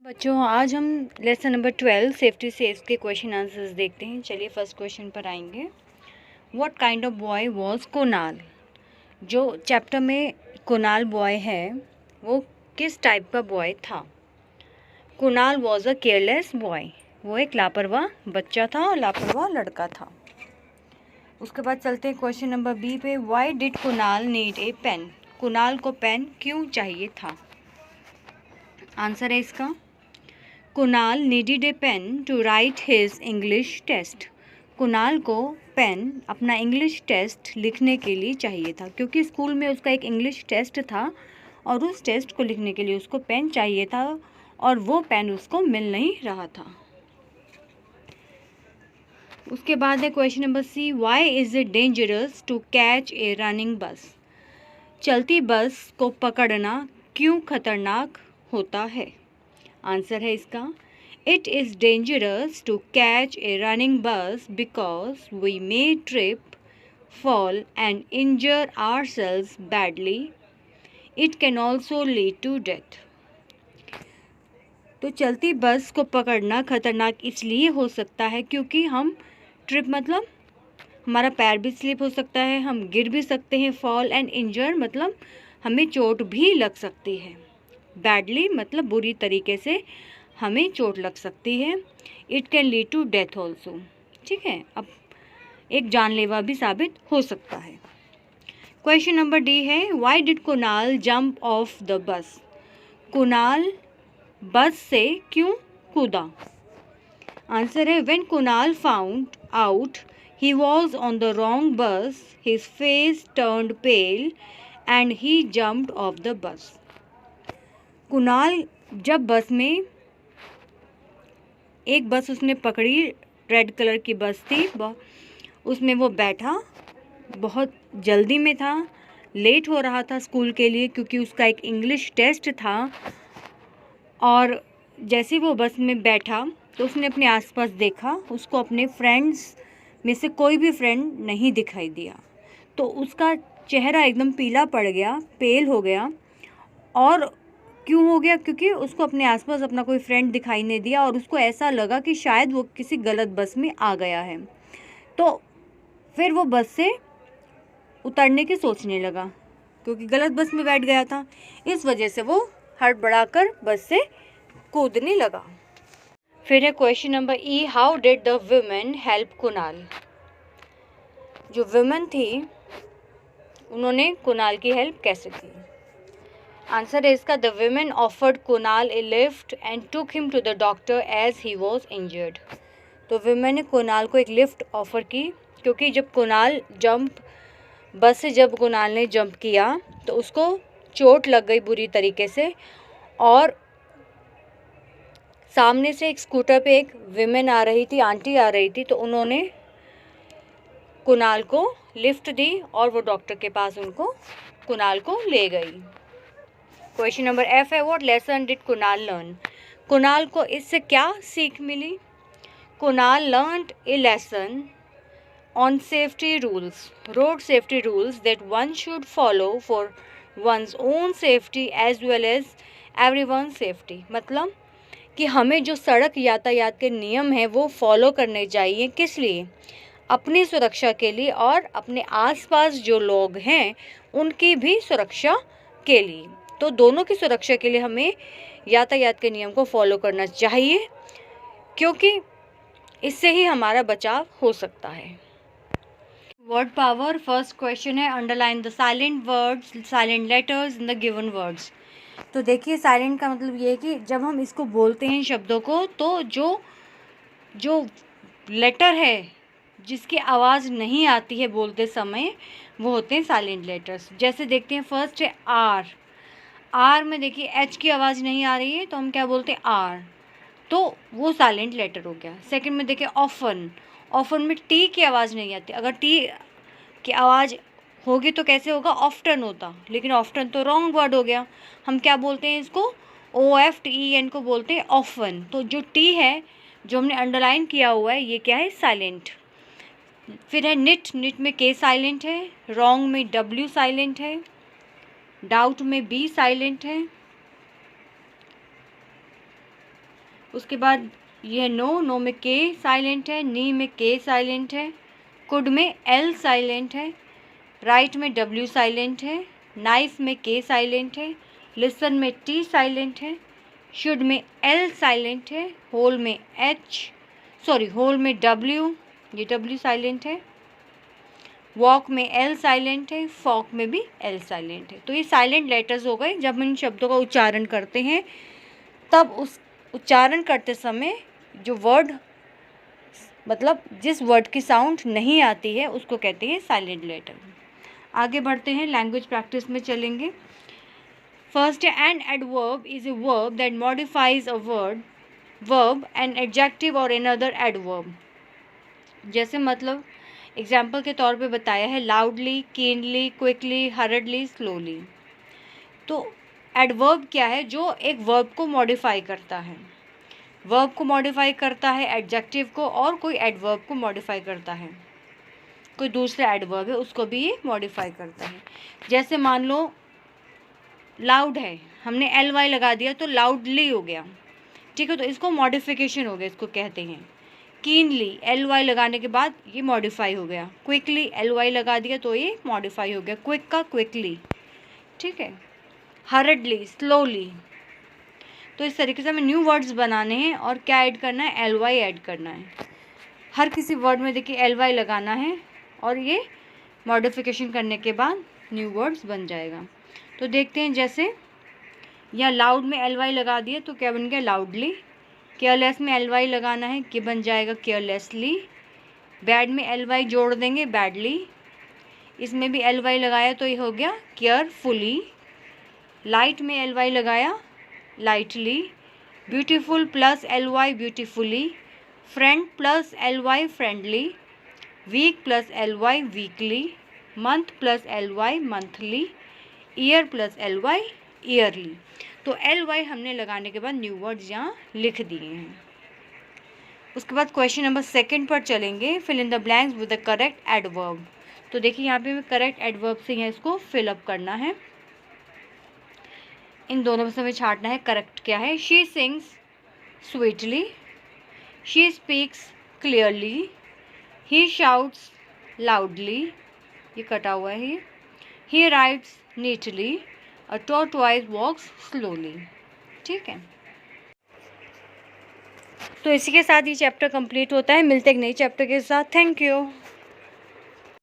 बच्चों, आज हम लेसन नंबर 12 सेफ्टी सेव्स के क्वेश्चन आंसर्स देखते हैं। चलिए फर्स्ट क्वेश्चन पर आएंगे। What kind of boy was Kunal? जो चैप्टर में कुणाल बॉय है वो किस टाइप का बॉय था? Kunal was a careless boy. वो एक लापरवाह बच्चा था और लापरवाह लड़का था। उसके बाद चलते हैं क्वेश्चन नंबर बी पे। Why did Kunal need a pen? Kunal को पेन क्यों चाहिए था? आंसर है इसका, Kunal needed a pen to write his English test. Kunal को पेन अपना इंग्लिश टेस्ट लिखने के लिए चाहिए था, क्योंकि स्कूल में उसका एक इंग्लिश टेस्ट था और उस टेस्ट को लिखने के लिए उसको पेन चाहिए था और वो पेन उसको मिल नहीं रहा था। उसके बाद है question number C. Why is it dangerous to catch a running bus? चलती बस को पकड़ना क्यों खतरनाक होता है? आंसर है इसका, it is dangerous to catch a running bus because we may trip, fall and injure ourselves badly. It can also lead to death. तो चलती बस को पकड़ना खतरनाक इसलिए हो सकता है क्योंकि हम ट्रिप मतलब हमारा पैर भी स्लिप हो सकता है, हम गिर भी सकते हैं। फॉल एंड इंजर मतलब हमें चोट भी लग सकती है। बैडली मतलब बुरी तरीके से हमें चोट लग सकती है। It can lead to death also, ठीक है, अब एक जानलेवा भी साबित हो सकता है। क्वेश्चन नंबर डी है। Why did Kunal jump of the bus? Kunal बस से क्यों कूदा? आंसर है, when Kunal found out he was on the wrong bus, his face turned pale and he jumped off the bus. Kunal जब बस में एक बस उसने पकड़ी, रेड कलर की बस थी, उसमें वो बैठा, बहुत जल्दी में था, लेट हो रहा था स्कूल के लिए क्योंकि उसका एक इंग्लिश टेस्ट था। और जैसे वो बस में बैठा तो उसने अपने आसपास देखा, उसको अपने फ्रेंड्स में से कोई भी फ्रेंड नहीं दिखाई दिया, तो उसका चेहरा एकदम पीला पड़ गया, पेल हो गया। और क्यों हो गया? क्योंकि उसको अपने आसपास अपना कोई फ्रेंड दिखाई नहीं दिया और उसको ऐसा लगा कि शायद वो किसी गलत बस में आ गया है। तो फिर वो बस से उतरने की सोचने लगा क्योंकि गलत बस में बैठ गया था। इस वजह से वो हड़बड़ाकर बस से कूदने लगा। फिर है question number E. How did the women help Kunal? जो वुमेन थी उन्होंने कुणाल की हेल्प कैसे की? आंसर है इसका, the women offered Kunal a lift and took him to the doctor as he was injured. तो वुमेन ने कुणाल को एक लिफ्ट ऑफर की क्योंकि जब कुणाल बस से जब कुणाल ने जंप किया तो उसको चोट लग गई बुरी तरीके से। और सामने से एक स्कूटर पे एक विमेन आ रही थी, आंटी आ रही थी, तो उन्होंने कुणाल को लिफ्ट दी और वो डॉक्टर के पास कुणाल को ले गई। क्वेश्चन नंबर एफ है। What lesson did Kunal learn? Kunal को इससे क्या सीख मिली? Kunal learned a lesson on safety rules, road safety rules that one should follow for one's own safety as well as everyone safety. मतलब कि हमें जो सड़क यातायात के नियम हैं वो फॉलो करने चाहिए। किस लिए? अपनी सुरक्षा के लिए और अपने आसपास जो लोग हैं उनकी भी सुरक्षा के लिए। तो दोनों की सुरक्षा के लिए हमें यातायात के नियम को फॉलो करना चाहिए क्योंकि इससे ही हमारा बचाव हो सकता है। Word power. फर्स्ट क्वेश्चन है, underline the silent words, silent letters in the given words. तो देखिए, साइलेंट का मतलब ये है कि जब हम इसको बोलते हैं शब्दों को तो जो लेटर है जिसकी आवाज़ नहीं आती है बोलते समय वो होते हैं साइलेंट लेटर्स। जैसे देखते हैं, फर्स्ट है आर। आर में देखिए एच की आवाज़ नहीं आ रही है तो हम क्या बोलते हैं? आर, तो वो साइलेंट लेटर हो गया। सेकंड में देखिए ऑफन। ऑफन में टी की आवाज़ नहीं आती। अगर टी की आवाज़ होगी तो कैसे होगा? ऑफ्टन होता, लेकिन ऑफ्टन तो रॉन्ग वर्ड हो गया। हम क्या बोलते हैं इसको? OFTEN को बोलते हैं ऑफन। तो जो टी है जो हमने अंडरलाइन किया हुआ है ये क्या है? साइलेंट। फिर है निट। निट में के साइलेंट है, रॉन्ग में W साइलेंट है, डाउट में B साइलेंट है, उसके बाद ये नो में के साइलेंट है, नी में के साइलेंट है, कुड में एल साइलेंट है, राइट में डब्ल्यू साइलेंट है, नाइफ में के साइलेंट है, लिसन में टी साइलेंट है, शुड में एल साइलेंट है, होल में डब्ल्यू, ये डब्ल्यू साइलेंट है, वॉक में एल साइलेंट है, फॉक में भी एल साइलेंट है। तो ये साइलेंट लेटर्स हो गए। जब हम इन शब्दों का उच्चारण करते हैं तब उस उच्चारण करते समय जो वर्ड मतलब जिस वर्ड की साउंड नहीं आती है उसको कहते हैं साइलेंट लेटर। आगे बढ़ते हैं, लैंग्वेज प्रैक्टिस में चलेंगे। फर्स्ट है an adverb is a verb that modifies a verb an adjective और अनदर एडवर्ब। जैसे मतलब एग्जाम्पल के तौर पे बताया है लाउडली, कीनली, क्विकली, हरडली, स्लोली। तो एडवर्ब क्या है? जो एक वर्ब को मॉडिफाई करता है, वर्ब को मॉडिफाई करता है, एडजेक्टिव को, और कोई एडवर्ब को मॉडिफाई करता है, कोई दूसरा एडवर्ब है उसको भी ये मॉडिफाई करता है। जैसे मान लो लाउड है, हमने एल वाई लगा दिया तो लाउडली हो गया, ठीक है, तो इसको मॉडिफिकेशन हो गया, इसको कहते हैं। कीनली एल वाई लगाने के बाद ये मॉडिफाई हो गया। क्विकली एल वाई लगा दिया तो ये मॉडिफाई हो गया, क्विक का क्विकली, ठीक है। हरडली स्लोली। तो इस तरीके से हमें न्यू वर्ड्स बनाने हैं और क्या ऐड करना है? एल वाई ऐड करना है। हर किसी वर्ड में देखिए एल वाई लगाना है और ये मॉडिफिकेशन करने के बाद न्यू वर्ड्स बन जाएगा। तो देखते हैं, जैसे यहाँ लाउड में एल वाई लगा दिए तो क्या बन गया? लाउडली। केयरलेस में एल वाई लगाना है, कि बन जाएगा केयरलेसली। बैड में एल वाई जोड़ देंगे, बैडली। इसमें भी एल वाई लगाया तो ये हो गया केयरफुली। लाइट में एल वाई लगाया, lightly. Beautiful plus L Y, beautifully. Friend plus L Y, friendly. Week plus L Y, weekly. Month plus L Y, monthly. Year plus L Y, yearly. तो L Y हमने लगाने के बाद new words यहाँ लिख दिए हैं। उसके बाद क्वेश्चन नंबर 2 पर चलेंगे, fill in the blanks with the correct adverb. तो देखिए यहाँ पे हमें करेक्ट एडवर्ब से यहाँ इसको फिलअप करना है। इन दोनों में से हमें छांटना है करेक्ट क्या है। She sings sweetly, she speaks clearly, he shouts loudly, ये कटा हुआ है ये। He writes neatly, a tortoise walks slowly, ठीक है। तो इसी के साथ ये चैप्टर कंप्लीट होता है। मिलते हैं एक नई चैप्टर के साथ। Thank you.